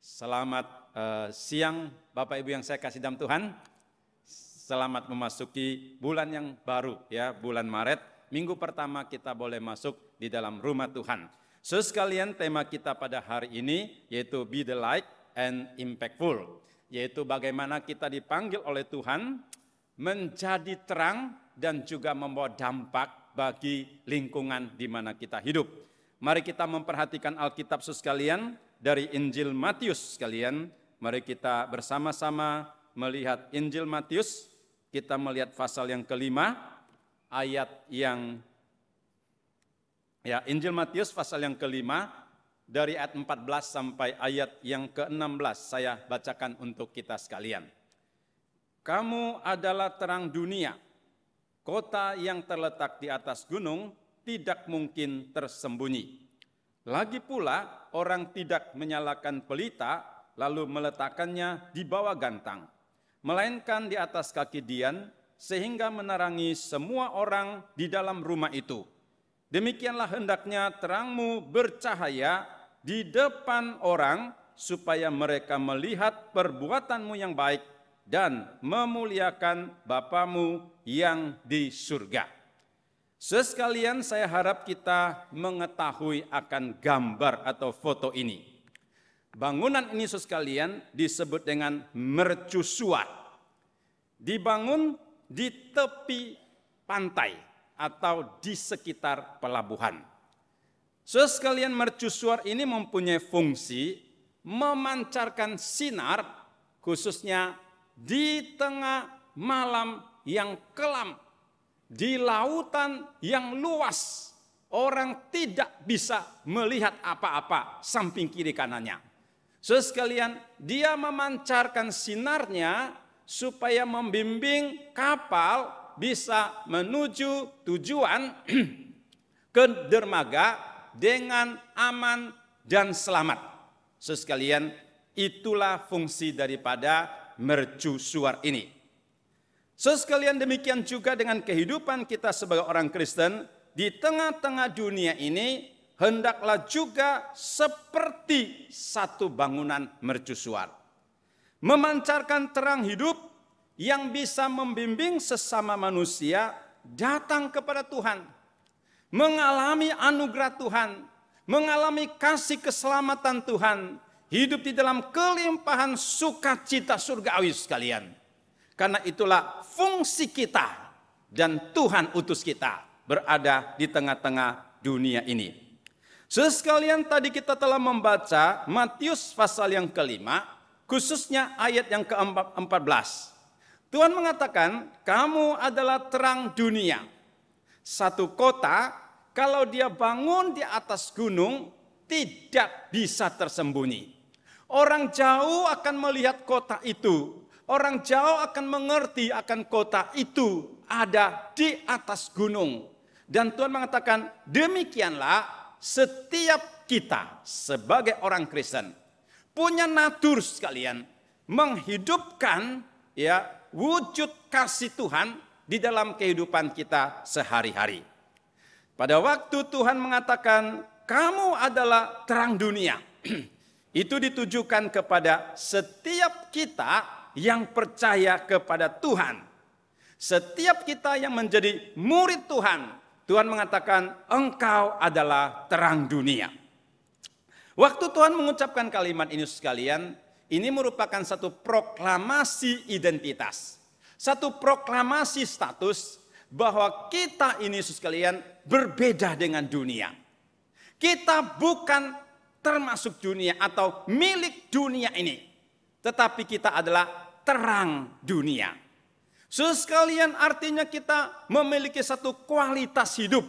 Selamat siang Bapak Ibu yang saya kasih dalam Tuhan. Selamat memasuki bulan yang baru ya, bulan Maret. Minggu pertama kita boleh masuk di dalam rumah Tuhan. Saudara sekalian, tema kita pada hari ini yaitu Be the Light and Impactful. Yaitu bagaimana kita dipanggil oleh Tuhan menjadi terang dan juga membawa dampak bagi lingkungan di mana kita hidup. Mari kita memperhatikan Alkitab saudara sekalian. Dari Injil Matius sekalian, mari kita bersama-sama melihat Injil Matius. Kita melihat pasal yang kelima, ayat yang Injil Matius pasal yang kelima dari ayat 14 sampai ayat yang ke-16 saya bacakan untuk kita sekalian. Kamu adalah terang dunia. Kota yang terletak di atas gunung tidak mungkin tersembunyi. Lagi pula orang tidak menyalakan pelita lalu meletakkannya di bawah gantang, melainkan di atas kaki dian sehingga menerangi semua orang di dalam rumah itu. Demikianlah hendaknya terangmu bercahaya di depan orang supaya mereka melihat perbuatanmu yang baik dan memuliakan Bapamu yang di surga. Sekalian, saya harap kita mengetahui akan gambar atau foto ini. Bangunan ini sekalian disebut dengan mercusuar. Dibangun di tepi pantai atau di sekitar pelabuhan. Sekalian, mercusuar ini mempunyai fungsi memancarkan sinar khususnya di tengah malam yang kelam. Di lautan yang luas, orang tidak bisa melihat apa-apa samping kiri kanannya. Saudara sekalian, dia memancarkan sinarnya supaya membimbing kapal bisa menuju tujuan ke dermaga dengan aman dan selamat. Saudara sekalian, itulah fungsi daripada mercusuar ini. Sekalian, demikian juga dengan kehidupan kita sebagai orang Kristen di tengah-tengah dunia ini hendaklah juga seperti satu bangunan mercusuar. Memancarkan terang hidup yang bisa membimbing sesama manusia datang kepada Tuhan. Mengalami anugerah Tuhan, mengalami kasih keselamatan Tuhan, hidup di dalam kelimpahan sukacita surgawi sekalian. Karena itulah fungsi kita dan Tuhan utus kita berada di tengah-tengah dunia ini. Sekalian, tadi kita telah membaca Matius pasal yang kelima, khususnya ayat yang ke-14. Tuhan mengatakan, kamu adalah terang dunia. Satu kota, kalau dia bangun di atas gunung, tidak bisa tersembunyi. Orang jauh akan melihat kota itu. Orang jauh akan mengerti akan kota itu ada di atas gunung. Dan Tuhan mengatakan demikianlah setiap kita sebagai orang Kristen punya natur sekalian menghidupkan wujud kasih Tuhan di dalam kehidupan kita sehari-hari. Pada waktu Tuhan mengatakan kamu adalah terang dunia, itu ditujukan kepada setiap kita yang percaya kepada Tuhan. Setiap kita yang menjadi murid Tuhan, Tuhan mengatakan engkau adalah terang dunia. Waktu Tuhan mengucapkan kalimat ini sekalian, ini merupakan satu proklamasi identitas. Satu proklamasi status bahwa kita ini sekalian berbeda dengan dunia. Kita bukan termasuk dunia atau milik dunia ini. Tetapi kita adalah terang dunia. Sekalian, artinya kita memiliki satu kualitas hidup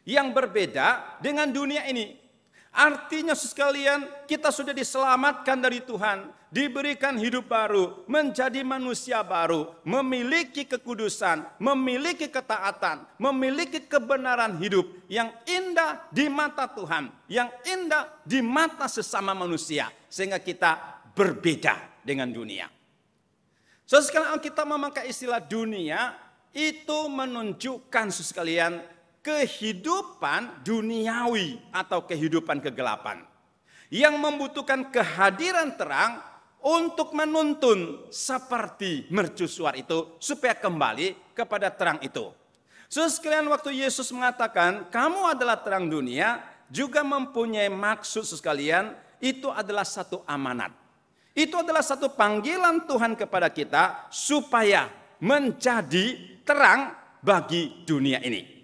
yang berbeda dengan dunia ini. Artinya sekalian, kita sudah diselamatkan dari Tuhan, diberikan hidup baru, menjadi manusia baru, memiliki kekudusan, memiliki ketaatan, memiliki kebenaran hidup yang indah di mata Tuhan, yang indah di mata sesama manusia, sehingga kita berbeda dengan dunia. Sekarang kita memakai istilah dunia itu menunjukkan sekalian kehidupan duniawi atau kehidupan kegelapan. yang membutuhkan kehadiran terang untuk menuntun seperti mercusuar itu supaya kembali kepada terang itu. Saudara sekalian, waktu Yesus mengatakan kamu adalah terang dunia, juga mempunyai maksud sekalian, itu adalah satu amanat. Itu adalah satu panggilan Tuhan kepada kita supaya menjadi terang bagi dunia ini.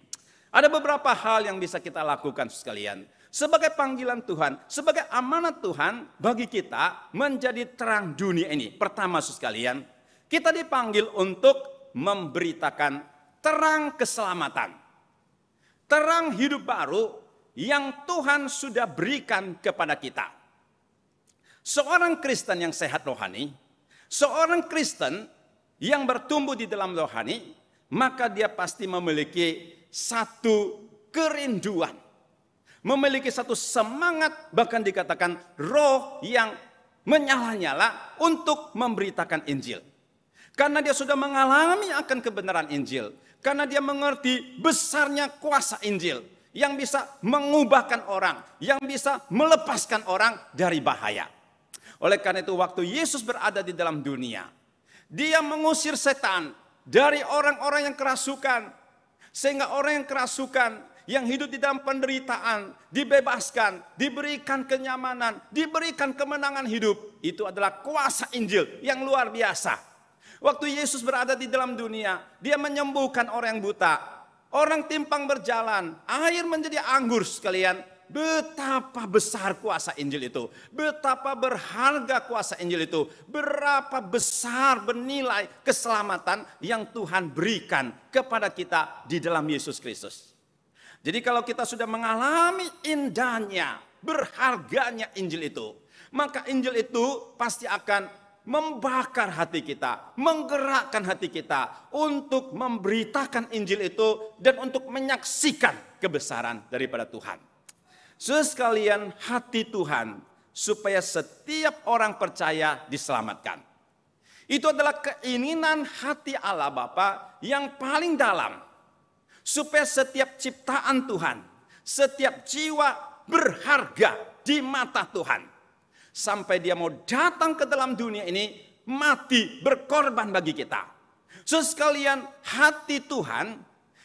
Ada beberapa hal yang bisa kita lakukan sekalian. Sebagai panggilan Tuhan, sebagai amanat Tuhan bagi kita menjadi terang dunia ini. Pertama sekalian, kita dipanggil untuk memberitakan terang keselamatan. Terang hidup baru yang Tuhan sudah berikan kepada kita. Seorang Kristen yang sehat rohani, seorang Kristen yang bertumbuh di dalam rohani, maka dia pasti memiliki satu kerinduan, memiliki satu semangat, bahkan dikatakan roh yang menyala-nyala untuk memberitakan Injil. Karena dia sudah mengalami akan kebenaran Injil, karena dia mengerti besarnya kuasa Injil yang bisa mengubahkan orang, yang bisa melepaskan orang dari bahaya. Oleh karena itu waktu Yesus berada di dalam dunia, dia mengusir setan dari orang-orang yang kerasukan, sehingga orang yang kerasukan, yang hidup di dalam penderitaan, dibebaskan, diberikan kenyamanan, diberikan kemenangan hidup. Itu adalah kuasa Injil yang luar biasa. Waktu Yesus berada di dalam dunia, dia menyembuhkan orang yang buta, orang timpang berjalan, air menjadi anggur sekalian. Betapa besar kuasa Injil itu, betapa berharga kuasa Injil itu, berapa besar bernilai keselamatan yang Tuhan berikan kepada kita di dalam Yesus Kristus. Jadi kalau kita sudah mengalami indahnya, berharganya Injil itu, maka Injil itu pasti akan membakar hati kita, menggerakkan hati kita untuk memberitakan Injil itu dan untuk menyaksikan kebesaran daripada Tuhan. Saudara sekalian, hati Tuhan supaya setiap orang percaya diselamatkan. Itu adalah keinginan hati Allah Bapa yang paling dalam. Supaya setiap ciptaan Tuhan, setiap jiwa berharga di mata Tuhan. Sampai dia mau datang ke dalam dunia ini, mati berkorban bagi kita. Saudara sekalian, hati Tuhan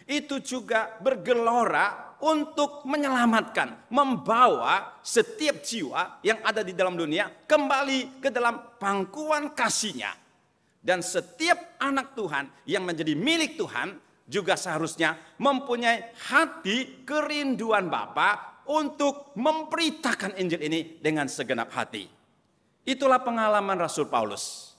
itu juga bergelora untuk menyelamatkan, membawa setiap jiwa yang ada di dalam dunia kembali ke dalam pangkuan kasih-Nya. Dan setiap anak Tuhan yang menjadi milik Tuhan juga seharusnya mempunyai hati kerinduan Bapa untuk memberitakan Injil ini dengan segenap hati. Itulah pengalaman Rasul Paulus.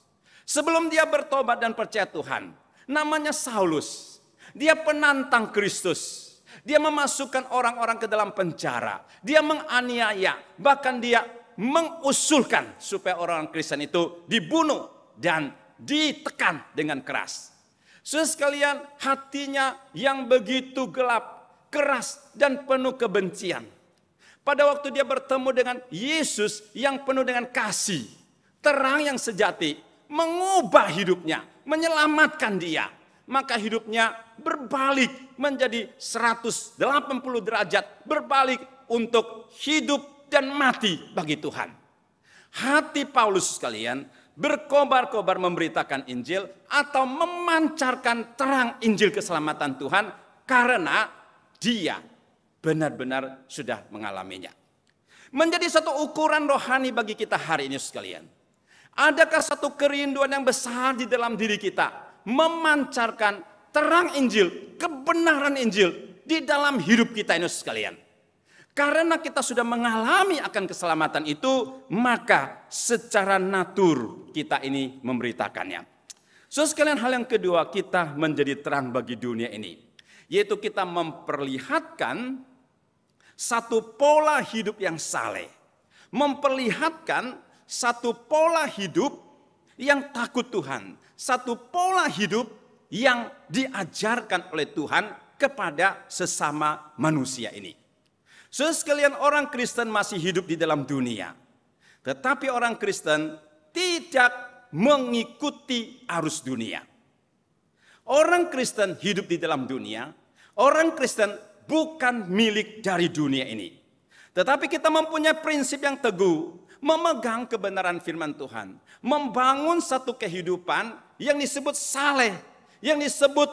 Sebelum dia bertobat dan percaya Tuhan, namanya Saulus. Dia penantang Kristus. Dia memasukkan orang-orang ke dalam penjara. Dia menganiaya, bahkan dia mengusulkan supaya orang Kristen itu dibunuh dan ditekan dengan keras. Saudara sekalian, hatinya yang begitu gelap, keras dan penuh kebencian. Pada waktu dia bertemu dengan Yesus yang penuh dengan kasih, terang yang sejati, mengubah hidupnya, menyelamatkan dia. Maka hidupnya berbalik menjadi 180 derajat, berbalik untuk hidup dan mati bagi Tuhan. Hati Paulus sekalian berkobar-kobar memberitakan Injil atau memancarkan terang Injil keselamatan Tuhan karena dia benar-benar sudah mengalaminya. Menjadi satu ukuran rohani bagi kita hari ini sekalian. Adakah satu kerinduan yang besar di dalam diri kita memancarkan terang Injil, kebenaran Injil di dalam hidup kita ini sekalian. Karena kita sudah mengalami akan keselamatan itu, maka secara natur kita ini memberitakannya. So sekalian, hal yang kedua, kita menjadi terang bagi dunia ini, yaitu kita memperlihatkan satu pola hidup yang saleh, memperlihatkan satu pola hidup yang takut Tuhan, satu pola hidup yang diajarkan oleh Tuhan kepada sesama manusia ini. Saudara sekalian, orang Kristen masih hidup di dalam dunia, tetapi orang Kristen tidak mengikuti arus dunia. Orang Kristen hidup di dalam dunia, orang Kristen bukan milik dari dunia ini. Tetapi kita mempunyai prinsip yang teguh, memegang kebenaran firman Tuhan, membangun satu kehidupan yang disebut saleh, yang disebut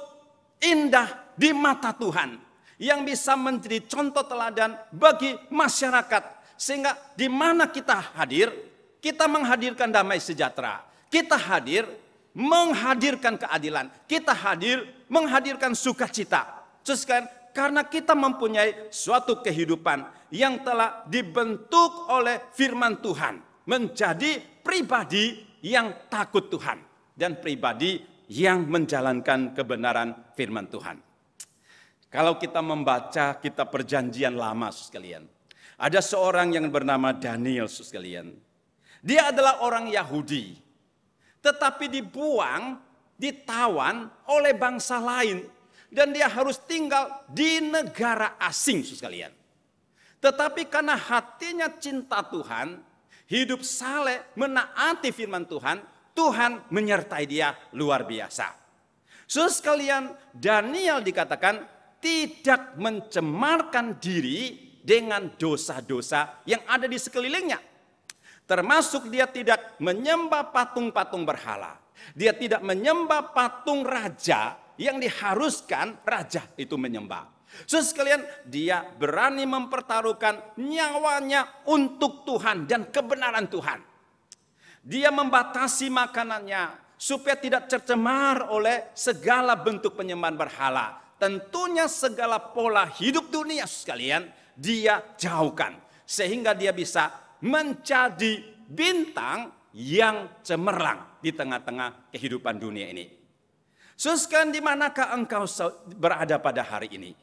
indah di mata Tuhan, yang bisa menjadi contoh teladan bagi masyarakat. Sehingga di mana kita hadir, kita menghadirkan damai sejahtera, kita hadir menghadirkan keadilan, kita hadir menghadirkan sukacita. Teruskan, karena kita mempunyai suatu kehidupan yang telah dibentuk oleh firman Tuhan, menjadi pribadi yang takut Tuhan dan pribadi yang menjalankan kebenaran firman Tuhan. Kalau kita membaca kitab Perjanjian Lama, sekalian, ada seorang yang bernama Daniel, sekalian. Dia adalah orang Yahudi, tetapi dibuang, ditawan oleh bangsa lain, dan dia harus tinggal di negara asing, sekalian. Tetapi karena hatinya cinta Tuhan, hidup saleh, menaati firman Tuhan, Tuhan menyertai dia luar biasa. Saudara sekalian, Daniel dikatakan tidak mencemarkan diri dengan dosa-dosa yang ada di sekelilingnya. Termasuk dia tidak menyembah patung-patung berhala. Dia tidak menyembah patung raja yang diharuskan raja itu menyembah. Saudara sekalian, dia berani mempertaruhkan nyawanya untuk Tuhan dan kebenaran Tuhan. Dia membatasi makanannya supaya tidak tercemar oleh segala bentuk penyembahan berhala. Tentunya segala pola hidup dunia, sekalian, dia jauhkan. Sehingga dia bisa menjadi bintang yang cemerlang di tengah-tengah kehidupan dunia ini. Saudara, di manakah engkau berada pada hari ini?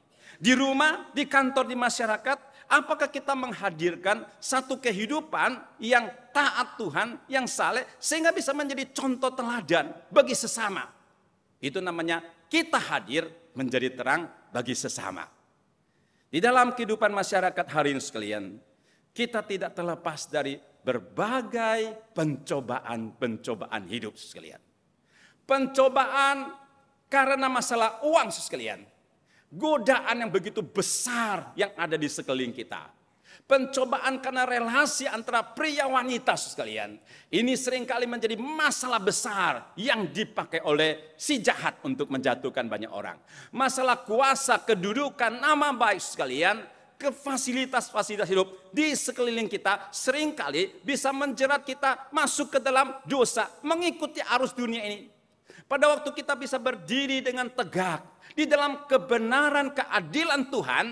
Di rumah, di kantor, di masyarakat, apakah kita menghadirkan satu kehidupan yang taat Tuhan, yang saleh, sehingga bisa menjadi contoh teladan bagi sesama? Itu namanya kita hadir menjadi terang bagi sesama. Di dalam kehidupan masyarakat hari ini, sekalian, kita tidak terlepas dari berbagai pencobaan-pencobaan hidup, sekalian. Pencobaan karena masalah uang, sekalian. Godaan yang begitu besar yang ada di sekeliling kita. Pencobaan karena relasi antara pria wanita, sekalian. Ini seringkali menjadi masalah besar yang dipakai oleh si jahat untuk menjatuhkan banyak orang. Masalah kuasa, kedudukan, nama baik, sekalian, ke fasilitas-fasilitas hidup di sekeliling kita seringkali bisa menjerat kita masuk ke dalam dosa, mengikuti arus dunia ini. Pada waktu kita bisa berdiri dengan tegak di dalam kebenaran keadilan Tuhan,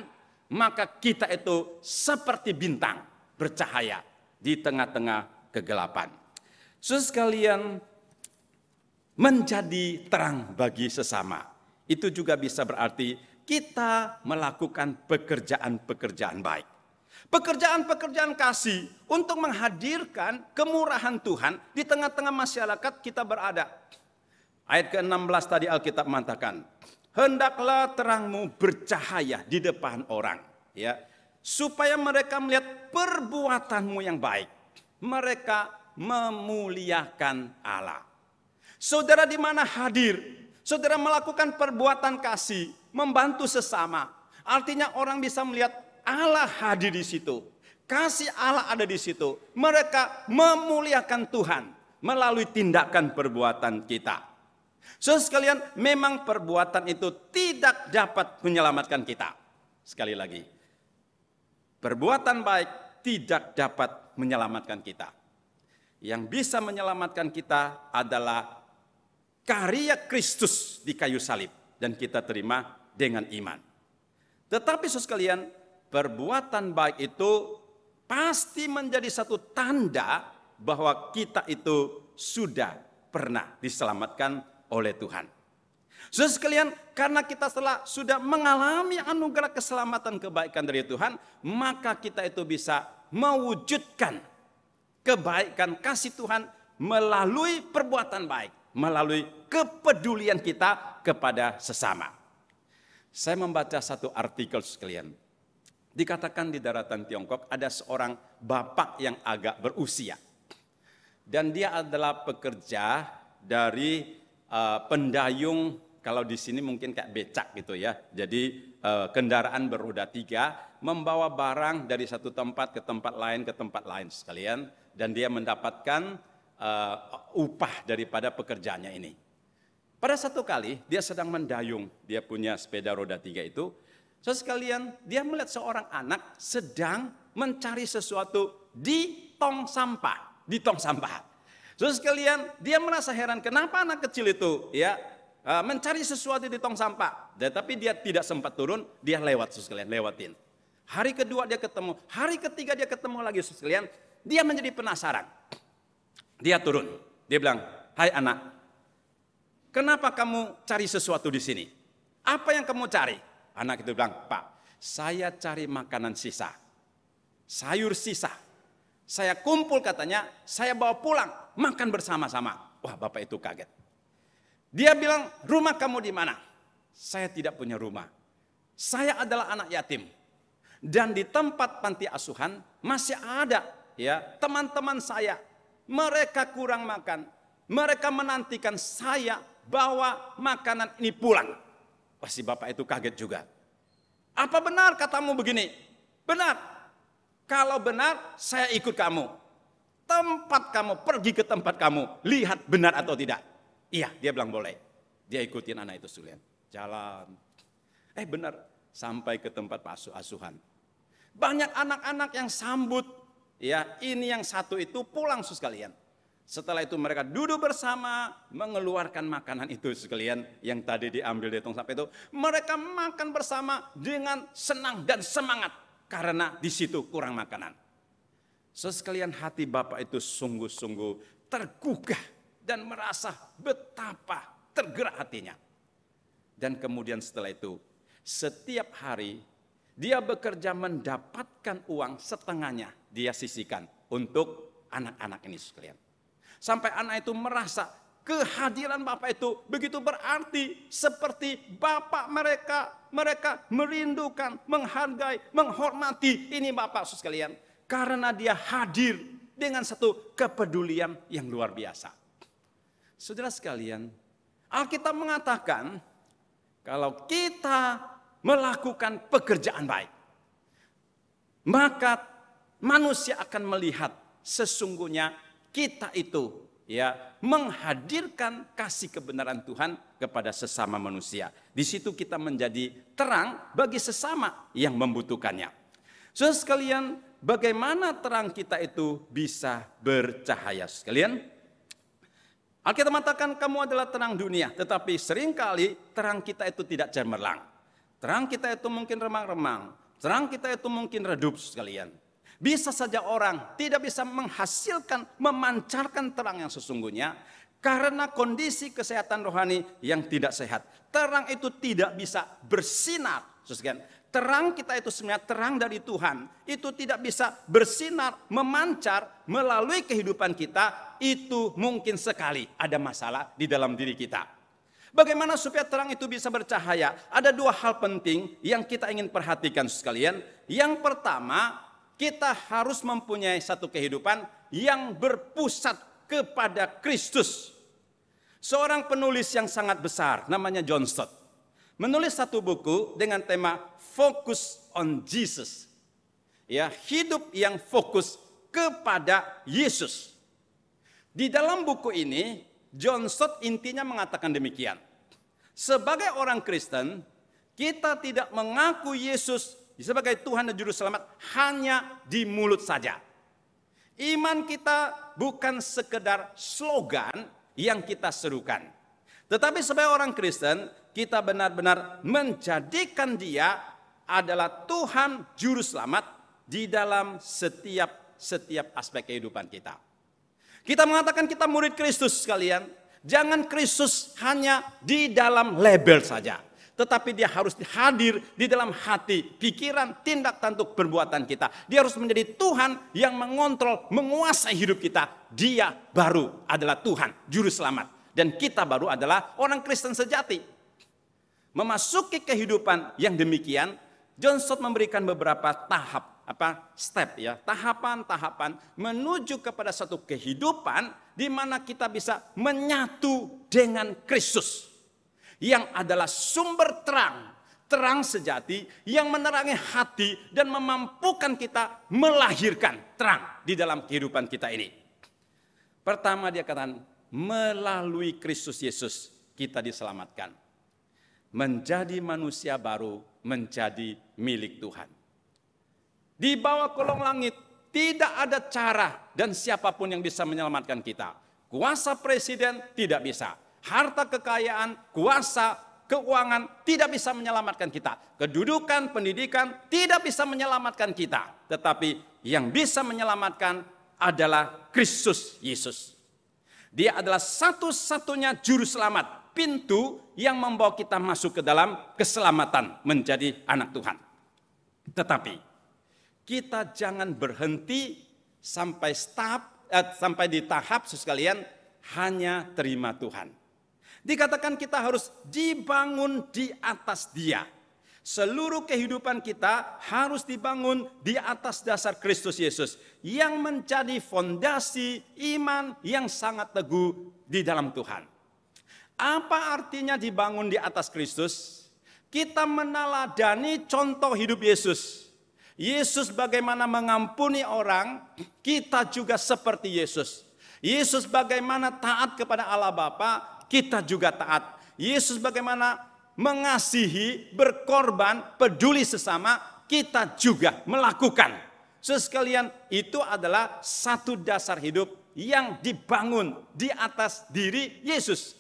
maka kita itu seperti bintang bercahaya di tengah-tengah kegelapan. Saudara sekalian, menjadi terang bagi sesama, itu juga bisa berarti kita melakukan pekerjaan-pekerjaan baik. Pekerjaan-pekerjaan kasih untuk menghadirkan kemurahan Tuhan di tengah-tengah masyarakat kita berada. Ayat ke-16 tadi Alkitab mengatakan, hendaklah terangmu bercahaya di depan orang, ya, supaya mereka melihat perbuatanmu yang baik. Mereka memuliakan Allah. Saudara di mana hadir, saudara melakukan perbuatan kasih, membantu sesama. Artinya orang bisa melihat Allah hadir di situ. Kasih Allah ada di situ. Mereka memuliakan Tuhan melalui tindakan perbuatan kita. Saudara sekalian, memang perbuatan itu tidak dapat menyelamatkan kita. Sekali lagi, perbuatan baik tidak dapat menyelamatkan kita. Yang bisa menyelamatkan kita adalah karya Kristus di kayu salib, dan kita terima dengan iman. Tetapi saudara sekalian, perbuatan baik itu pasti menjadi satu tanda bahwa kita itu sudah pernah diselamatkan oleh Tuhan. Saudara sekalian, karena kita sudah mengalami anugerah keselamatan kebaikan dari Tuhan, maka kita itu bisa mewujudkan kebaikan kasih Tuhan melalui perbuatan baik, melalui kepedulian kita kepada sesama. Saya membaca satu artikel, sekalian. Dikatakan di daratan Tiongkok ada seorang bapak yang agak berusia. Dan dia adalah pekerja dari pendayung, kalau di sini mungkin kayak becak gitu ya. Jadi kendaraan beroda 3 membawa barang dari satu tempat ke tempat lain sekalian, dan dia mendapatkan upah daripada pekerjaannya ini. Pada satu kali dia sedang mendayung, dia punya sepeda roda 3 itu. Sekalian, dia melihat seorang anak sedang mencari sesuatu di tong sampah, Sekalian, dia merasa heran kenapa anak kecil itu mencari sesuatu di tong sampah. Tapi dia tidak sempat turun, dia lewatin. Hari kedua dia ketemu, hari ketiga dia ketemu lagi sekalian. Dia menjadi penasaran. Dia turun, dia bilang, "Hai anak, kenapa kamu cari sesuatu di sini? Apa yang kamu cari?" Anak itu bilang, "Pak, saya cari makanan sisa, sayur sisa. Saya kumpul," katanya, "saya bawa pulang, makan bersama-sama." Wah, bapak itu kaget. Dia bilang, "Rumah kamu di mana?" "Saya tidak punya rumah. Saya adalah anak yatim. Dan di tempat panti asuhan masih ada teman-teman saya. Mereka kurang makan. Mereka menantikan saya bawa makanan ini pulang." Wah, si bapak itu kaget juga. "Apa benar katamu begini?" "Benar. Kalau benar, saya ikut kamu. Tempat kamu, pergi ke tempat kamu. Lihat benar atau tidak." "Iya," dia bilang, "boleh." Dia ikutin anak itu sekalian. Jalan. Benar. Sampai ke tempat asuhan. Banyak anak-anak yang sambut. Ini yang satu itu pulang sekalian. Setelah itu mereka duduk bersama, mengeluarkan makanan itu sekalian yang tadi diambil di tong sampah itu. Mereka makan bersama dengan senang dan semangat karena di situ kurang makanan. Sekalian, hati bapak itu sungguh-sungguh tergugah dan merasa betapa tergerak hatinya. Dan kemudian setelah itu, setiap hari dia bekerja mendapatkan uang setengahnya dia sisihkan untuk anak-anak ini sekalian. Sampai anak itu merasa kehadiran bapak itu begitu berarti, seperti bapak mereka merindukan, menghargai, menghormati ini bapak sekalian. Karena dia hadir dengan satu kepedulian yang luar biasa. Saudara sekalian, Alkitab mengatakan kalau kita melakukan pekerjaan baik, maka manusia akan melihat sesungguhnya kita itu menghadirkan kasih kebenaran Tuhan kepada sesama manusia. Di situ kita menjadi terang bagi sesama yang membutuhkannya. Saudara sekalian, bagaimana terang kita itu bisa bercahaya sekalian? Alkitab mengatakan kamu adalah terang dunia, tetapi seringkali terang kita itu tidak cemerlang. Terang kita itu mungkin remang-remang, terang kita itu mungkin redup sekalian. Bisa saja orang tidak bisa menghasilkan, memancarkan terang yang sesungguhnya karena kondisi kesehatan rohani yang tidak sehat. Terang itu tidak bisa bersinar. Terang kita itu sebenarnya terang dari Tuhan. Itu tidak bisa bersinar, memancar melalui kehidupan kita. Itu mungkin sekali ada masalah di dalam diri kita. Bagaimana supaya terang itu bisa bercahaya? Ada dua hal penting yang kita ingin perhatikan sekalian. Yang pertama, kita harus mempunyai satu kehidupan yang berpusat kepada Kristus. Seorang penulis yang sangat besar namanya John Stott menulis satu buku dengan tema Focus on Jesus. Hidup yang fokus kepada Yesus. Di dalam buku ini John Stott intinya mengatakan demikian. Sebagai orang Kristen, kita tidak mengaku Yesus sebagai Tuhan dan Juru Selamat hanya di mulut saja. Iman kita bukan sekedar slogan yang kita serukan. Tetapi sebagai orang Kristen, kita benar-benar menjadikan Dia adalah Tuhan Juru Selamat di dalam setiap aspek kehidupan kita. Kita mengatakan kita murid Kristus sekalian. Jangan Kristus hanya di dalam label saja. Tetapi dia harus hadir di dalam hati, pikiran, tindak tanduk perbuatan kita. Dia harus menjadi Tuhan yang mengontrol, menguasai hidup kita. Dia baru adalah Tuhan, Juru Selamat. Dan kita baru adalah orang Kristen sejati. Memasuki kehidupan yang demikian, John Stott memberikan beberapa tahapan-tahapan menuju kepada satu kehidupan di mana kita bisa menyatu dengan Kristus yang adalah sumber terang, terang sejati yang menerangi hati dan memampukan kita melahirkan terang di dalam kehidupan kita ini. Pertama dia katakan, melalui Kristus Yesus kita diselamatkan. Menjadi manusia baru, menjadi milik Tuhan. Di bawah kolong langit tidak ada cara dan siapapun yang bisa menyelamatkan kita. Kuasa presiden tidak bisa. Harta kekayaan, kuasa keuangan tidak bisa menyelamatkan kita. Kedudukan, pendidikan tidak bisa menyelamatkan kita. Tetapi yang bisa menyelamatkan adalah Kristus Yesus. Dia adalah satu-satunya juru selamat, pintu yang membawa kita masuk ke dalam keselamatan menjadi anak Tuhan. Tetapi kita jangan berhenti sampai di tahap sekalian hanya terima Tuhan. Dikatakan kita harus dibangun di atas Dia. Seluruh kehidupan kita harus dibangun di atas dasar Kristus Yesus yang menjadi fondasi iman yang sangat teguh di dalam Tuhan. Apa artinya dibangun di atas Kristus? Kita meneladani contoh hidup Yesus. Yesus bagaimana mengampuni orang, kita juga seperti Yesus. Yesus bagaimana taat kepada Allah Bapa, kita juga taat. Yesus bagaimana mengasihi, berkorban, peduli sesama, kita juga melakukan. Sekalian itu adalah satu dasar hidup yang dibangun di atas diri Yesus.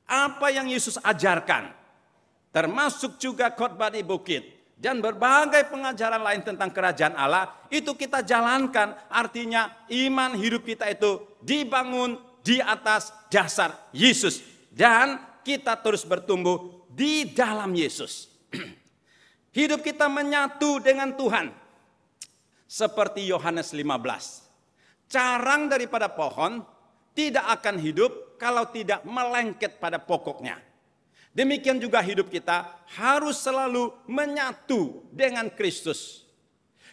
Apa yang Yesus ajarkan, termasuk juga khotbah di bukit dan berbagai pengajaran lain tentang kerajaan Allah, itu kita jalankan. Artinya iman hidup kita itu dibangun di atas dasar Yesus. Dan kita terus bertumbuh di dalam Yesus. Hidup kita menyatu dengan Tuhan. Seperti Yohanes 15. Carang daripada pohon tidak akan hidup kalau tidak melengket pada pokoknya. Demikian juga hidup kita harus selalu menyatu dengan Kristus.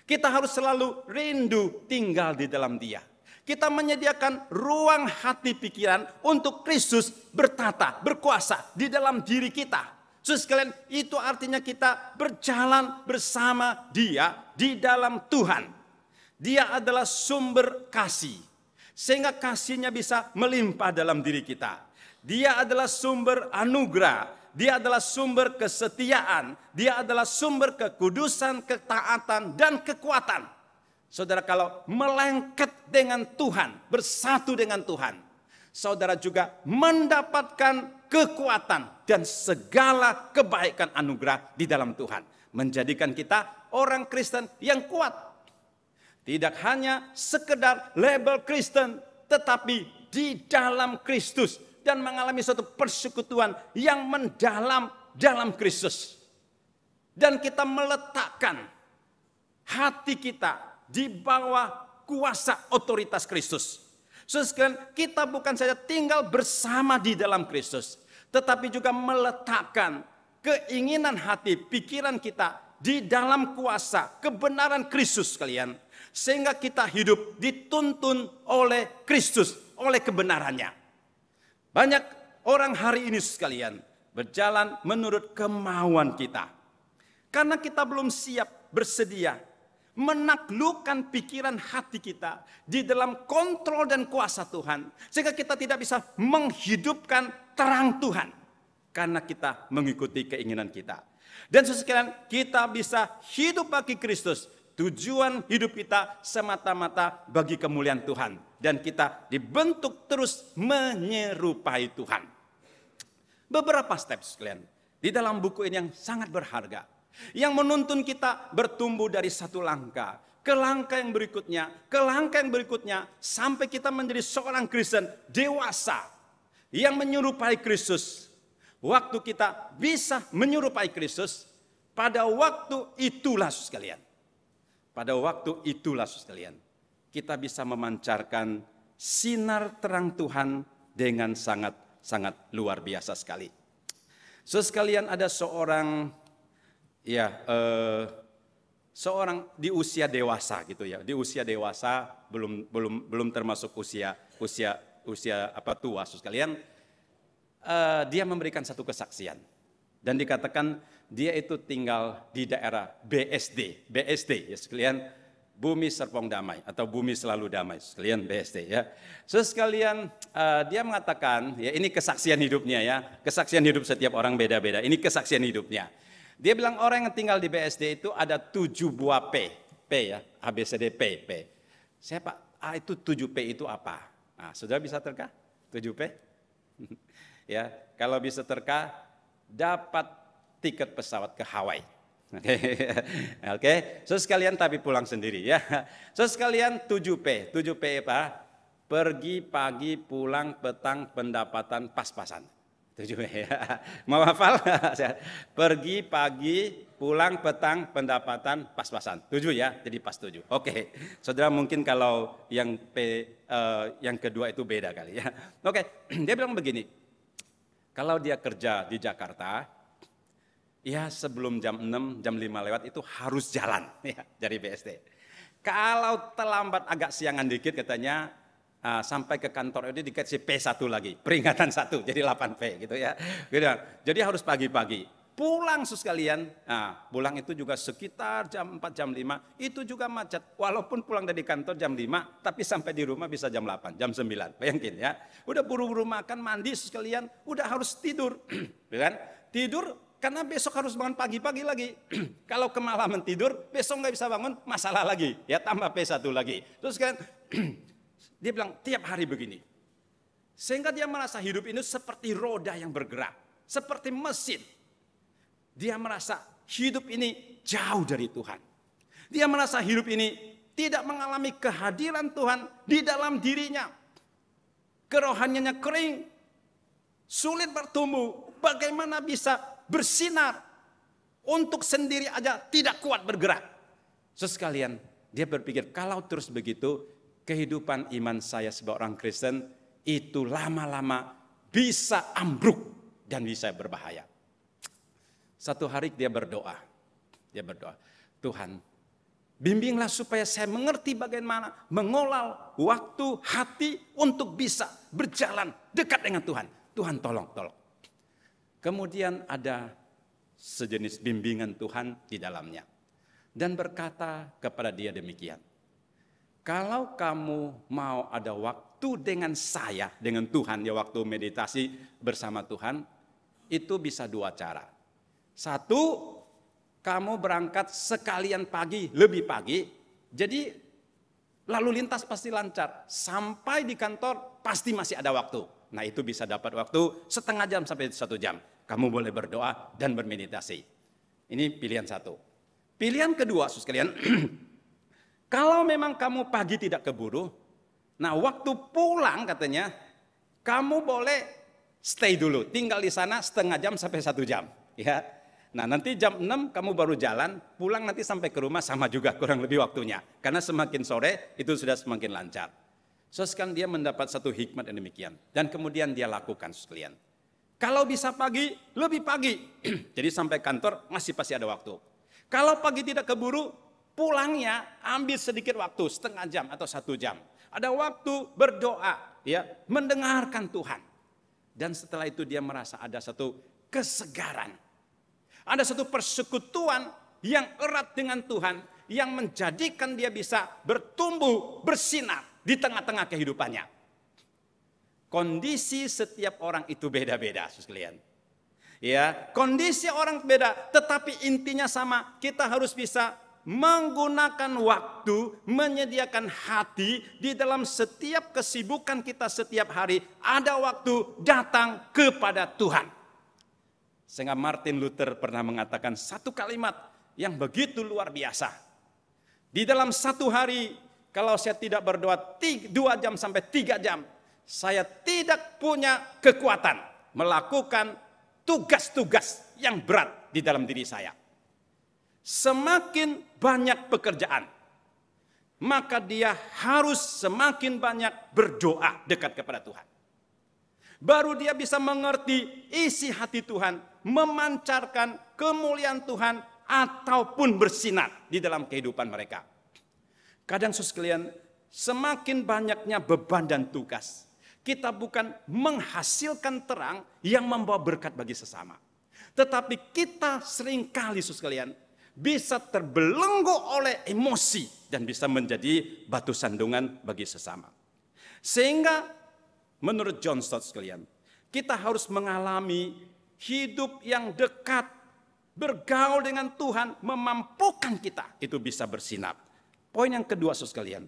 Kita harus selalu rindu tinggal di dalam Dia. Kita menyediakan ruang hati pikiran untuk Kristus bertata, berkuasa di dalam diri kita. Sekalian itu artinya kita berjalan bersama Dia di dalam Tuhan. Dia adalah sumber kasih, sehingga kasihnya bisa melimpah dalam diri kita. Dia adalah sumber anugerah. Dia adalah sumber kesetiaan. Dia adalah sumber kekudusan, ketaatan, dan kekuatan. Saudara, kalau melengket dengan Tuhan, bersatu dengan Tuhan, saudara juga mendapatkan kekuatan dan segala kebaikan anugerah di dalam Tuhan. Menjadikan kita orang Kristen yang kuat. Tidak hanya sekedar label Kristen, tetapi di dalam Kristus. Dan mengalami suatu persekutuan yang mendalam dalam Kristus. Dan kita meletakkan hati kita di bawah kuasa otoritas Kristus. Sekalian kita bukan saja tinggal bersama di dalam Kristus, tetapi juga meletakkan keinginan hati, pikiran kita di dalam kuasa kebenaran Kristus sekalian. Sehingga kita hidup dituntun oleh Kristus, oleh kebenarannya. Banyak orang hari ini sekalian berjalan menurut kemauan kita. Karena kita belum siap bersedia menaklukkan pikiran hati kita di dalam kontrol dan kuasa Tuhan. Sehingga kita tidak bisa menghidupkan terang Tuhan. Karena kita mengikuti keinginan kita. Dan sekalian kita bisa hidup bagi Kristus. Tujuan hidup kita semata-mata bagi kemuliaan Tuhan. Dan kita dibentuk terus menyerupai Tuhan. Beberapa step sekalian. Di dalam buku ini yang sangat berharga. Yang menuntun kita bertumbuh dari satu langkah ke langkah yang berikutnya, ke langkah yang berikutnya, sampai kita menjadi seorang Kristen dewasa yang menyerupai Kristus. Waktu kita bisa menyerupai Kristus, pada waktu itulah sekalian. Pada waktu itulah sekalian, kita bisa memancarkan sinar terang Tuhan dengan sangat luar biasa sekali. Sekalian ada seorang seorang di usia dewasa gitu ya, di usia dewasa belum termasuk usia tua sekalian, dia memberikan satu kesaksian dan dikatakan dia itu tinggal di daerah BSD. BSD ya sekalian, Bumi Serpong Damai atau Bumi Selalu Damai, sekalian BSD ya. Sekalian dia mengatakan, ya ini kesaksian hidupnya ya, kesaksian hidup setiap orang beda-beda, ini kesaksian hidupnya. Dia bilang orang yang tinggal di BSD itu ada 7 buah P ya, ABCD P. Saya Pak, itu 7P itu apa? Nah, sudah bisa terka? 7P? Ya, kalau bisa terka, dapat tiket pesawat ke Hawaii. Oke. So sekalian tapi pulang sendiri ya. So sekalian 7P apa? Pergi pagi, pulang petang, pendapatan pas-pasan. 7P ya. Mau hafal? Pergi pagi, pulang petang, pendapatan pas-pasan. 7 ya, jadi pas 7. Oke. Saudara mungkin kalau yang P yang kedua itu beda kali ya. Oke. Dia bilang begini. Kalau dia kerja di Jakarta, ya sebelum jam 6, jam 5 lewat itu harus jalan ya, dari BSD. Kalau terlambat agak siangan dikit katanya, sampai ke kantor ini dikasih P1 lagi, peringatan 1, jadi 8P gitu ya. Jadi harus pagi-pagi. Pulang sekalian, pulang itu juga sekitar jam 4, jam 5, itu juga macet. Walaupun pulang dari kantor jam 5, tapi sampai di rumah bisa jam 8, jam 9, bayangin ya. Udah buru-buru makan, mandi sekalian, udah harus tidur. Kan? Tidur karena besok harus bangun pagi-pagi lagi. Kalau kemalaman tidur, besok nggak bisa bangun, masalah lagi. Ya tambah P1 lagi. Terus kan, dia bilang tiap hari begini. Sehingga dia merasa hidup ini seperti roda yang bergerak. Seperti mesin. Dia merasa hidup ini jauh dari Tuhan. Dia merasa hidup ini tidak mengalami kehadiran Tuhan di dalam dirinya. Kerohaniannya kering. Sulit bertumbuh. Bagaimana bisa bersinar untuk sendiri aja tidak kuat bergerak. Sekalian dia berpikir kalau terus begitu kehidupan iman saya sebagai orang Kristen itu lama-lama bisa ambruk dan bisa berbahaya. Satu hari dia berdoa. Tuhan, bimbinglah supaya saya mengerti bagaimana mengolah waktu hati untuk bisa berjalan dekat dengan Tuhan. Tuhan tolong. Kemudian ada sejenis bimbingan Tuhan di dalamnya. Dan berkata kepada dia demikian. Kalau kamu mau ada waktu dengan saya, dengan Tuhan, ya waktu meditasi bersama Tuhan, itu bisa 2 cara. 1, kamu berangkat sekalian pagi, lebih pagi, jadi lalu lintas pasti lancar. Sampai di kantor pasti masih ada waktu. Nah itu bisa dapat waktu setengah jam sampai 1 jam. Kamu boleh berdoa dan bermeditasi. Ini pilihan 1. Pilihan kedua, saudara sekalian, kalau memang kamu pagi tidak keburu, nah waktu pulang katanya, kamu boleh stay dulu, tinggal di sana setengah jam sampai 1 jam. Ya. Nah nanti jam 6 kamu baru jalan, pulang nanti sampai ke rumah sama juga kurang lebih waktunya. Karena semakin sore itu sudah semakin lancar. So sekarang dia mendapat satu hikmat yang demikian. Dan kemudian dia lakukan sekalian. Kalau bisa pagi, lebih pagi. Jadi sampai kantor masih pasti ada waktu. Kalau pagi tidak keburu, pulangnya ambil sedikit waktu, setengah jam atau 1 jam. Ada waktu berdoa, ya, mendengarkan Tuhan. Dan setelah itu dia merasa ada satu kesegaran. Ada satu persekutuan yang erat dengan Tuhan yang menjadikan dia bisa bertumbuh, bersinar di tengah-tengah kehidupannya. Kondisi setiap orang itu beda-beda, sekalian. Ya, kondisi orang beda, tetapi intinya sama. Kita harus bisa menggunakan waktu, menyediakan hati di dalam setiap kesibukan kita setiap hari. Ada waktu datang kepada Tuhan. Sehingga Martin Luther pernah mengatakan satu kalimat yang begitu luar biasa. Di dalam 1 hari, kalau saya tidak berdoa 2 jam sampai 3 jam, saya tidak punya kekuatan melakukan tugas-tugas yang berat di dalam diri saya. Semakin banyak pekerjaan, maka dia harus semakin banyak berdoa dekat kepada Tuhan. Baru dia bisa mengerti isi hati Tuhan, memancarkan kemuliaan Tuhan ataupun bersinar di dalam kehidupan mereka. Kadang sekalian, semakin banyaknya beban dan tugas, kita bukan menghasilkan terang yang membawa berkat bagi sesama. Tetapi kita seringkali, saudara sekalian, bisa terbelenggu oleh emosi dan bisa menjadi batu sandungan bagi sesama. Sehingga menurut John Stott sekalian, kita harus mengalami hidup yang dekat, bergaul dengan Tuhan, memampukan kita itu bisa bersinar. Poin yang kedua, saudara sekalian,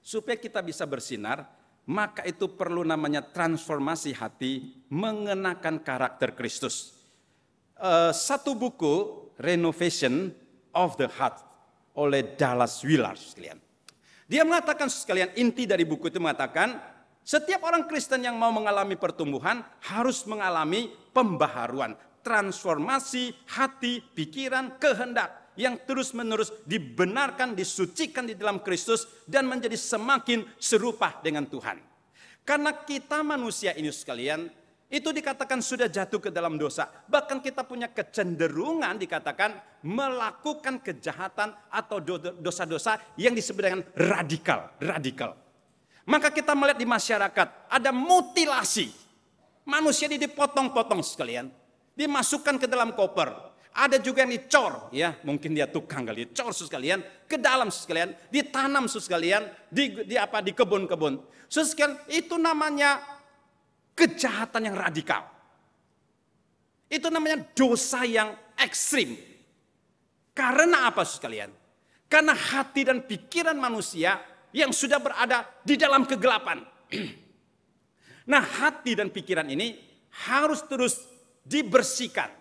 supaya kita bisa bersinar, maka itu perlu namanya transformasi hati mengenakan karakter Kristus. Satu buku, Renovation of the Heart, oleh Dallas Willard sekalian. Dia mengatakan sekalian, inti dari buku itu mengatakan, setiap orang Kristen yang mau mengalami pertumbuhan harus mengalami pembaharuan, transformasi hati, pikiran, kehendak yang terus-menerus dibenarkan, disucikan di dalam Kristus dan menjadi semakin serupa dengan Tuhan. Karena kita manusia ini sekalian, itu dikatakan sudah jatuh ke dalam dosa. Bahkan kita punya kecenderungan dikatakan melakukan kejahatan atau dosa-dosa yang disebut dengan radikal. Maka kita melihat di masyarakat ada mutilasi. Manusia ini dipotong-potong sekalian. Dimasukkan ke dalam koper. Ada juga yang dicor, ya mungkin dia tukang kali, cor sekalian ke dalam sekalian, ditanam sekalian di kebun-kebun. Sekalian itu namanya kejahatan yang radikal. Itu namanya dosa yang ekstrim. Karena apa sekalian? Karena hati dan pikiran manusia yang sudah berada di dalam kegelapan. Nah, hati dan pikiran ini harus terus dibersihkan,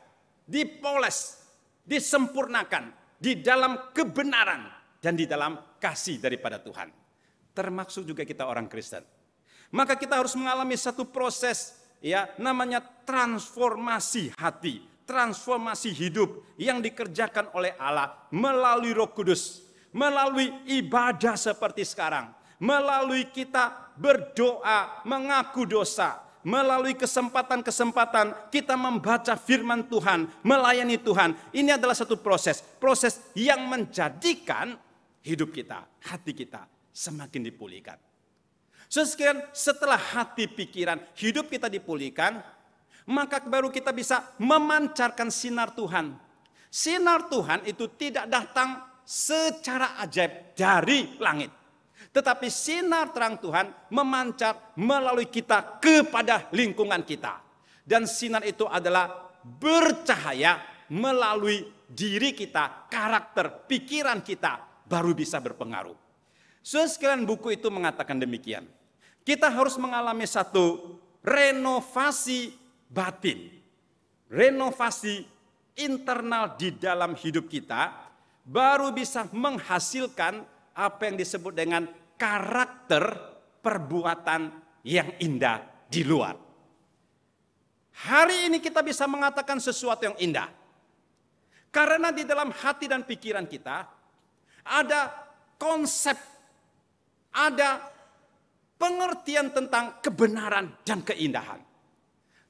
dipoles, disempurnakan di dalam kebenaran dan di dalam kasih daripada Tuhan. Termasuk juga kita orang Kristen. Maka kita harus mengalami satu proses ya namanya transformasi hati, transformasi hidup yang dikerjakan oleh Allah melalui Roh Kudus, melalui ibadah seperti sekarang, melalui kita berdoa, mengaku dosa, melalui kesempatan-kesempatan kita membaca firman Tuhan, melayani Tuhan. Ini adalah satu proses yang menjadikan hidup kita, hati kita semakin dipulihkan. Setelah hati, pikiran, hidup kita dipulihkan, maka baru kita bisa memancarkan sinar Tuhan. Sinar Tuhan itu tidak datang secara ajaib dari langit. Tetapi sinar terang Tuhan memancar melalui kita kepada lingkungan kita. Dan sinar itu adalah bercahaya melalui diri kita, karakter, pikiran kita baru bisa berpengaruh. Sekalian buku itu mengatakan demikian. Kita harus mengalami satu renovasi batin. Renovasi internal di dalam hidup kita baru bisa menghasilkan apa yang disebut dengan karakter perbuatan yang indah di luar. Hari ini kita bisa mengatakan sesuatu yang indah. Karena di dalam hati dan pikiran kita ada konsep, ada pengertian tentang kebenaran dan keindahan.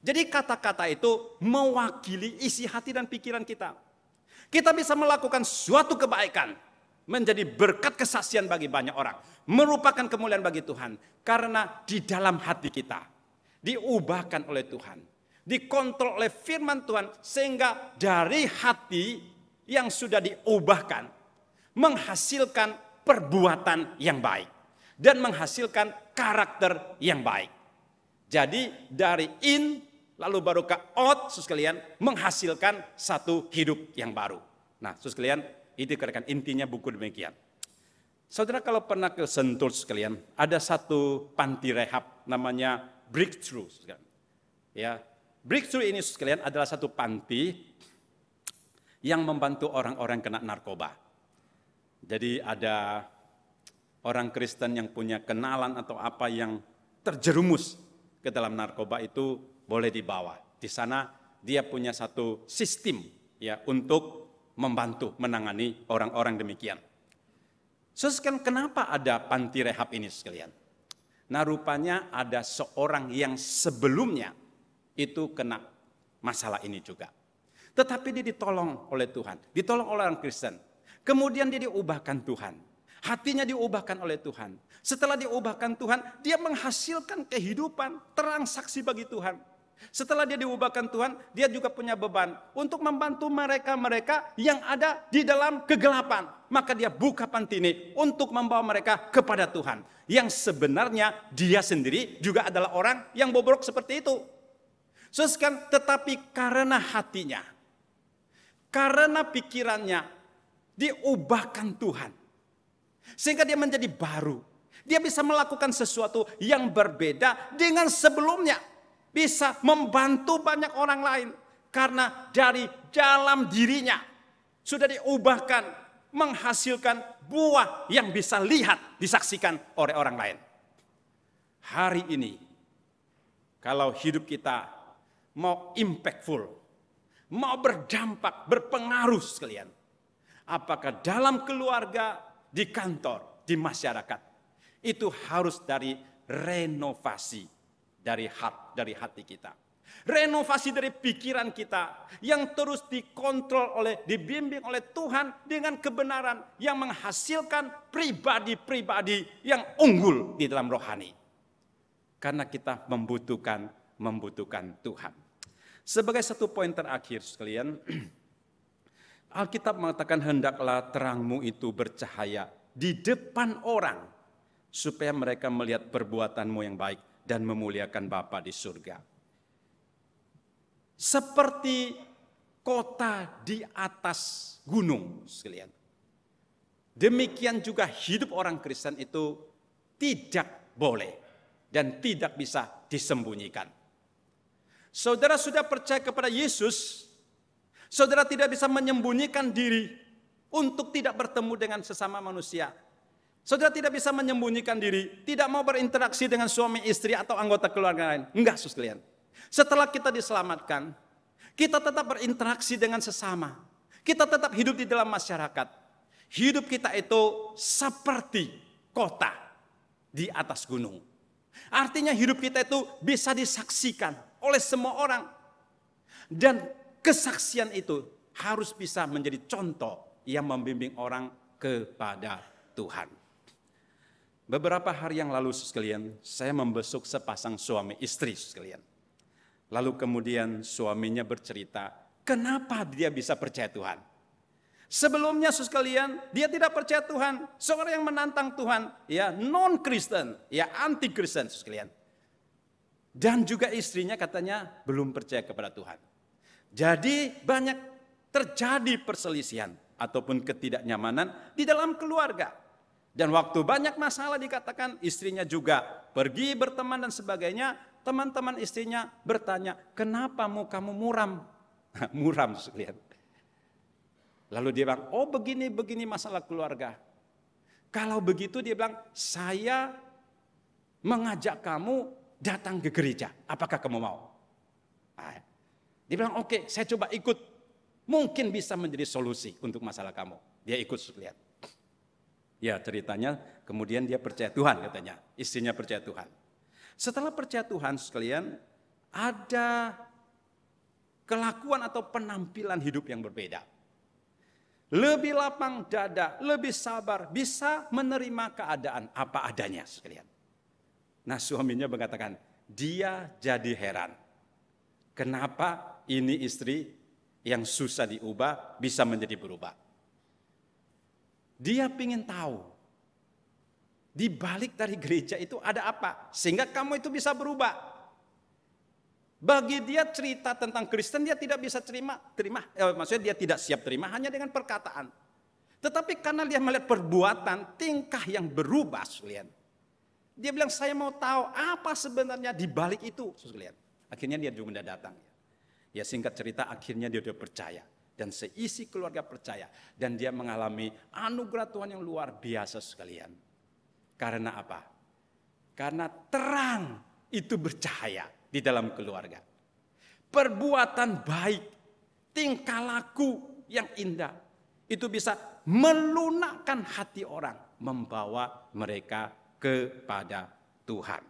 Jadi kata-kata itu mewakili isi hati dan pikiran kita. Kita bisa melakukan suatu kebaikan, menjadi berkat kesaksian bagi banyak orang, merupakan kemuliaan bagi Tuhan. Karena di dalam hati kita diubahkan oleh Tuhan, dikontrol oleh firman Tuhan, sehingga dari hati yang sudah diubahkan menghasilkan perbuatan yang baik dan menghasilkan karakter yang baik. Jadi dari in lalu baru ke out, saudara sekalian, menghasilkan satu hidup yang baru. Nah, saudara sekalian, itu dikatakan intinya buku demikian. Saudara kalau pernah ke Sentul sekalian, ada satu panti rehab namanya Breakthrough. Ya, Breakthrough ini sekalian adalah satu panti yang membantu orang-orang kena narkoba. Jadi ada orang Kristen yang punya kenalan atau apa yang terjerumus ke dalam narkoba itu boleh dibawa. Di sana dia punya satu sistem ya untuk membantu menangani orang-orang demikian. Sekalian, kenapa ada panti rehab ini sekalian? Nah, rupanya ada seorang yang sebelumnya itu kena masalah ini juga. Tetapi dia ditolong oleh Tuhan, ditolong oleh orang Kristen. Kemudian dia diubahkan Tuhan. Hatinya diubahkan oleh Tuhan. Setelah diubahkan Tuhan, dia menghasilkan kehidupan, terang saksi bagi Tuhan. Setelah dia diubahkan Tuhan, dia juga punya beban untuk membantu mereka-mereka yang ada di dalam kegelapan. Maka dia buka pantini untuk membawa mereka kepada Tuhan. Yang sebenarnya dia sendiri juga adalah orang yang bobrok seperti itu. Tetapi karena hatinya, karena pikirannya diubahkan Tuhan. Sehingga dia menjadi baru. Dia bisa melakukan sesuatu yang berbeda dengan sebelumnya. Bisa membantu banyak orang lain. Karena dari dalam dirinya sudah diubahkan, menghasilkan buah yang bisa lihat, disaksikan oleh orang lain. Hari ini, kalau hidup kita mau impactful, mau berdampak, berpengaruh sekalian. Apakah dalam keluarga, di kantor, di masyarakat. Itu harus dari renovasi. Dari hati kita. Renovasi dari pikiran kita yang terus dikontrol dibimbing oleh Tuhan dengan kebenaran yang menghasilkan pribadi-pribadi yang unggul di dalam rohani. Karena kita membutuhkan Tuhan. Sebagai satu poin terakhir sekalian, Alkitab mengatakan hendaklah terangmu itu bercahaya di depan orang supaya mereka melihat perbuatanmu yang baik dan memuliakan Bapa di surga. Seperti kota di atas gunung sekalian. Demikian juga hidup orang Kristen itu tidak boleh dan tidak bisa disembunyikan. Saudara sudah percaya kepada Yesus, saudara tidak bisa menyembunyikan diri untuk tidak bertemu dengan sesama manusia. Saudara tidak bisa menyembunyikan diri, tidak mau berinteraksi dengan suami, istri, atau anggota keluarga lain. Enggak, saudara sekalian. Setelah kita diselamatkan, kita tetap berinteraksi dengan sesama. Kita tetap hidup di dalam masyarakat. Hidup kita itu seperti kota di atas gunung. Artinya hidup kita itu bisa disaksikan oleh semua orang. Dan kesaksian itu harus bisa menjadi contoh yang membimbing orang kepada Tuhan. Beberapa hari yang lalu sekalian, saya membesuk sepasang suami istri sekalian. Lalu kemudian suaminya bercerita, kenapa dia bisa percaya Tuhan. Sebelumnya sekalian, dia tidak percaya Tuhan. Seorang yang menantang Tuhan, ya non-Kristen, ya anti-Kristen sekalian. Dan juga istrinya katanya belum percaya kepada Tuhan. Jadi banyak terjadi perselisihan ataupun ketidaknyamanan di dalam keluarga. Dan waktu banyak masalah dikatakan istrinya juga pergi berteman dan sebagainya. Teman-teman istrinya bertanya, kenapa kamu muram? Muram sekalian. Lalu dia bilang, oh begini masalah keluarga. Kalau begitu dia bilang, saya mengajak kamu datang ke gereja. Apakah kamu mau? Dia bilang, oke, saya coba ikut. Mungkin bisa menjadi solusi untuk masalah kamu. Dia ikut sekalian. Ya ceritanya kemudian dia percaya Tuhan katanya. Istrinya percaya Tuhan. Setelah percaya Tuhan sekalian, ada kelakuan atau penampilan hidup yang berbeda. Lebih lapang dada, lebih sabar, bisa menerima keadaan apa adanya sekalian. Nah suaminya mengatakan, dia jadi heran. Kenapa ini istri yang susah diubah bisa menjadi berubah. Dia ingin tahu, di balik dari gereja itu ada apa, sehingga kamu itu bisa berubah. Bagi dia cerita tentang Kristen, dia tidak bisa terima, maksudnya dia tidak siap terima hanya dengan perkataan. Tetapi karena dia melihat perbuatan, tingkah yang berubah, sekalian. Dia bilang, saya mau tahu apa sebenarnya di balik itu, sekalian. Akhirnya dia juga datang. Ya singkat cerita, akhirnya dia sudah percaya. Dan seisi keluarga percaya. Dan dia mengalami anugerah Tuhan yang luar biasa sekalian. Karena apa? Karena terang itu bercahaya di dalam keluarga. Perbuatan baik, tingkah laku yang indah. Itu bisa melunakkan hati orang. Membawa mereka kepada Tuhan.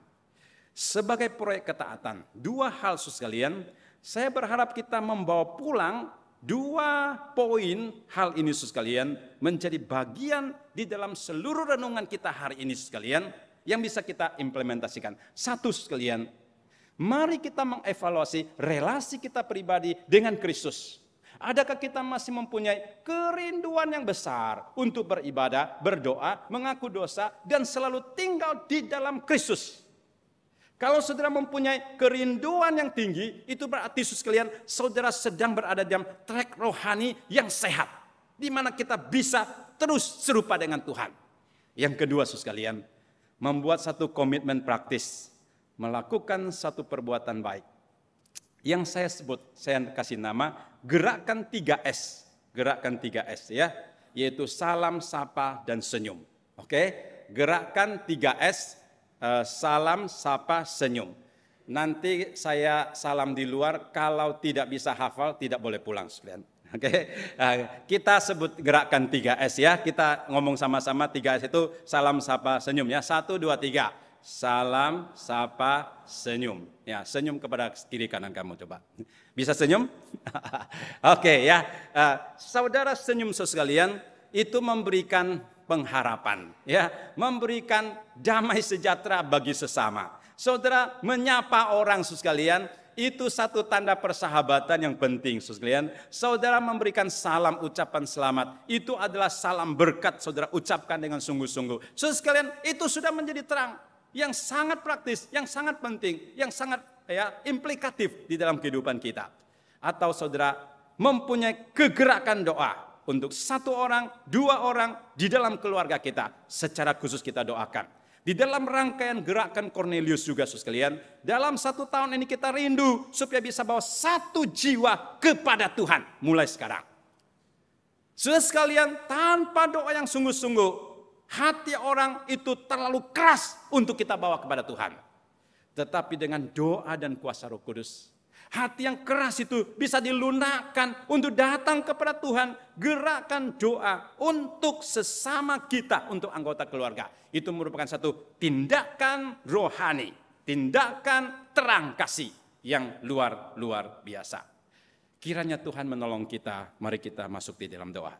Sebagai proyek ketaatan, dua hal sekalian. Saya berharap kita membawa pulang dua poin hal ini sekalian menjadi bagian di dalam seluruh renungan kita hari ini sekalian yang bisa kita implementasikan. Satu sekalian, Mari kita mengevaluasi relasi kita pribadi dengan Kristus. Adakah kita masih mempunyai kerinduan yang besar untuk beribadah, berdoa, mengaku dosa, dan selalu tinggal di dalam Kristus? Kalau saudara mempunyai kerinduan yang tinggi, itu berarti sekalian saudara sedang berada dalam track rohani yang sehat, di mana kita bisa terus serupa dengan Tuhan. Yang kedua, sekalian, membuat satu komitmen praktis, melakukan satu perbuatan baik. Yang saya sebut, saya kasih nama gerakan 3S. Gerakan 3S ya, yaitu salam, sapa, dan senyum. Oke, gerakan 3S, salam, sapa, senyum. Nanti saya salam di luar, kalau tidak bisa hafal tidak boleh pulang sekalian. Oke, kita sebut gerakan 3S ya. Kita ngomong sama-sama 3S itu salam, sapa, senyum ya. 1, 2, 3. Salam, sapa, senyum. Ya, senyum kepada kiri kanan kamu coba. Bisa senyum? Oke ya. Saudara senyum sekalian itu memberikan pengharapan ya, memberikan damai sejahtera bagi sesama. Saudara menyapa orang sekalian, itu satu tanda persahabatan yang penting, sekalian. Saudara memberikan salam, ucapan selamat, itu adalah salam berkat. Saudara ucapkan dengan sungguh-sungguh. Sekalian, itu sudah menjadi terang yang sangat praktis, yang sangat penting, yang sangat implikatif di dalam kehidupan kita. Atau saudara mempunyai kegerakan doa untuk satu orang, dua orang di dalam keluarga kita, secara khusus kita doakan. Di dalam rangkaian gerakan Cornelius juga sekalian, dalam 1 tahun ini kita rindu supaya bisa bawa 1 jiwa kepada Tuhan mulai sekarang. Sekalian, tanpa doa yang sungguh-sungguh, hati orang itu terlalu keras untuk kita bawa kepada Tuhan. Tetapi dengan doa dan kuasa Roh Kudus, hati yang keras itu bisa dilunakkan untuk datang kepada Tuhan. Gerakan doa untuk sesama kita, untuk anggota keluarga. Itu merupakan satu tindakan rohani, tindakan terang kasih yang luar biasa. Kiranya Tuhan menolong kita, mari kita masuk di dalam doa.